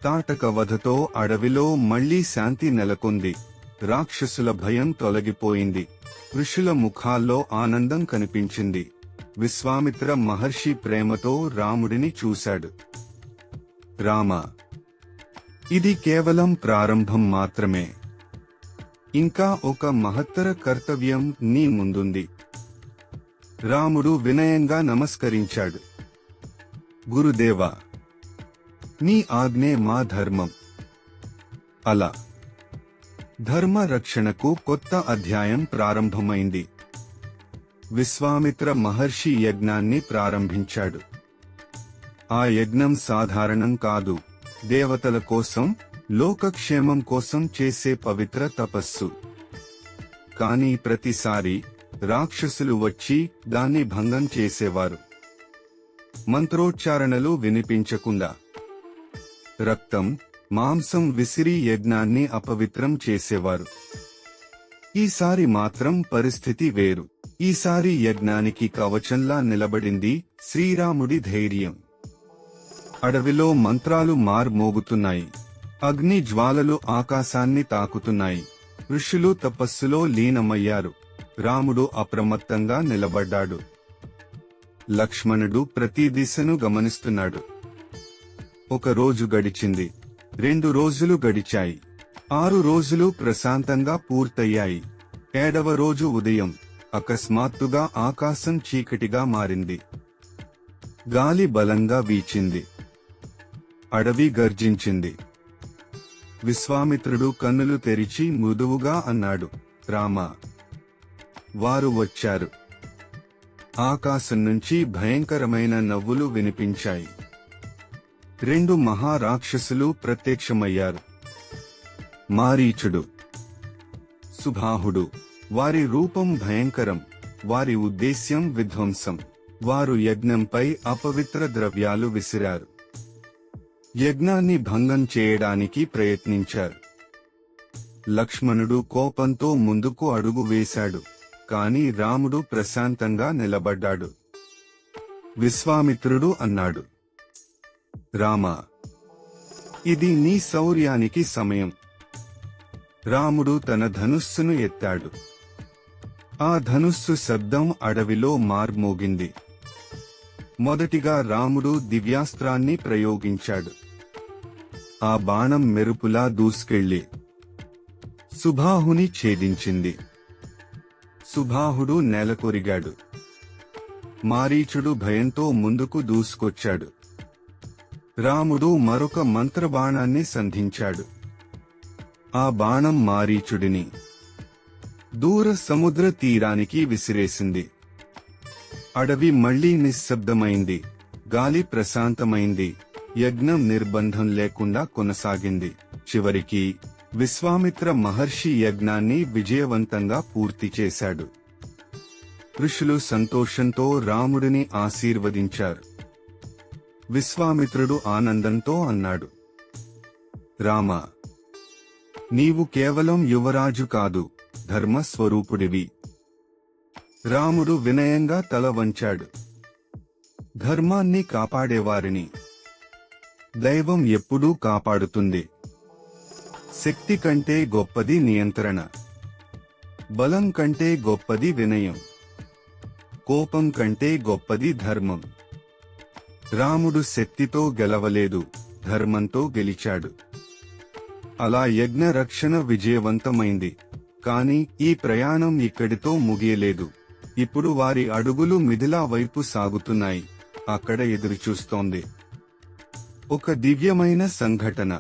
తాటక వధతో అడవిలో మళ్లీ శాంతి నెలకొంది. రాక్షసుల భయం తొలగిపోయింది. ఋషుల ముఖాల్లో ఆనందం కనిపించింది. విశ్వామిత్ర మహర్షి ప్రేమతో రాముడిని చూశాడు. రామా, ఇది కేవలం ప్రారంభం మాత్రమే. ఇంకా ఒక మహత్తర కర్తవ్యం నీ ముందుంది. రాముడు వినయంగా నమస్కరించాడు. గురుదేవా, నీ ఆజ్ఞే మా ధర్మం. అలా ధర్మ రక్షణకు కొత్త అధ్యాయం ప్రారంభమైంది. విశ్వామిత్ర మహర్షి యజ్ఞాన్ని ప్రారంభించాడు. ఆ యజ్ఞం సాధారణం కాదు. దేవతల కోసం, లోకక్షేమం కోసం చేసే పవిత్ర తపస్సు. కానీ ప్రతిసారి రాక్షసులు వచ్చి దాన్ని భంగం చేసేవారు. మంత్రోచ్చారణలు వినిపించకుండా రక్తం, మాంసం విసిరి యజ్ఞాన్ని అపవిత్రం చేసేవారు. ఈసారి మాత్రం పరిస్థితి వేరు. ఈసారి యజ్ఞానికి కవచంలా నిలబడింది శ్రీరాముడి ధైర్యం. అడవిలో మంత్రాలు మార్మోగుతున్నాయి. అగ్ని జ్వాలలు ఆకాశాన్ని తాకుతున్నాయి. ఋషులు తపస్సులో లీనమయ్యారు. రాముడు అప్రమత్తంగా నిలబడ్డాడు. లక్ష్మణుడు ప్రతి దిశను గమనిస్తున్నాడు. ఒక రోజు గడిచింది. 2 రోజులు గడిచాయి. 6 రోజులు ప్రశాంతంగా పూర్తయ్యాయి. 7వ రోజు ఉదయం అకస్మాత్తుగా ఆకాశం చీకటిగా మారింది. గాలి బలంగా వీచింది. అడవి గర్జించింది. విశ్వామిత్రుడు కన్నులు తెరిచి మృదువుగా అన్నాడు, రామా, వారు వచ్చారు. ఆకాశం నుంచి భయంకరమైన నవ్వులు వినిపించాయి. 2 మహారాక్షసులు ప్రత్యక్షమయ్యారు. మారీచుడు, సుబాహుడు. వారి రూపం భయంకరం. వారి ఉద్దేశ్యం విధ్వంసం. వారు యజ్ఞంపై అపవిత్ర ద్రవ్యాలు విసిరారు. యజ్ఞాన్ని భంగం చేయడానికి ప్రయత్నించారు. లక్ష్మణుడు కోపంతో ముందుకు అడుగు వేశాడు. కాని రాముడు ప్రశాంతంగా నిలబడ్డాడు. విశ్వామిత్రుడు అన్నాడు, రామా, ఇది నీ శౌర్యానికి సమయం. రాముడు తన ధనుస్సును ఎత్తాడు. ఆ ధనుస్సు శబ్దం అడవిలో మార్మోగింది. మొదటిగా రాముడు దివ్యాస్త్రాన్ని ప్రయోగించాడు. ఆ బాణం మెరుపులా దూసుకెళ్లి సుబాహుని ఛేదించింది. సుబాహుడు నేలకొరిగాడు. మారీచుడు భయంతో ముందుకు దూసుకొచ్చాడు. రాముడు మరొక మంత్రబాణాన్ని సంధించాడు. ఆ బాణం మారీచుడిని దూర సముద్ర తీరానికి విసిరేసింది. అడవి మళ్లీ నిశ్శబ్దమైంది. గాలి ప్రశాంతమైంది. యజ్ఞం నిర్బంధం లేకుండా కొనసాగింది. చివరికి విశ్వామిత్ర మహర్షి యజ్ఞాన్ని విజయవంతంగా పూర్తి చేశాడు. ఋషులు సంతోషంతో రాముడిని ఆశీర్వదించారు. విశ్వామిత్రుడు ఆనందంతో అన్నాడు, రామా, నీవు కేవలం యువరాజు కాదు, ధర్మస్వరూపుడివి. రాముడు వినయంగా తల వంచాడు. ధర్మాన్ని కాపాడేవారిని దైవం ఎప్పుడూ కాపాడుతుంది. శక్తి కంటే గొప్పది నియంత్రణ. బలం కంటే గొప్పది వినయం. కోపం కంటే గొప్పది ధర్మం. రాముడు శక్తితో గెలవలేదు, ధర్మంతో గెలిచాడు. అలా యజ్ఞ రక్షణ విజయవంతమైంది. కాని ఈ ప్రయాణం ఇక్కడితో ముగియలేదు. ఇప్పుడు వారి అడుగులు మిథిలా వైపు సాగుతున్నాయి. అక్కడ ఎదురుచూస్తోంది ఒక దివ్యమైన సంఘటన.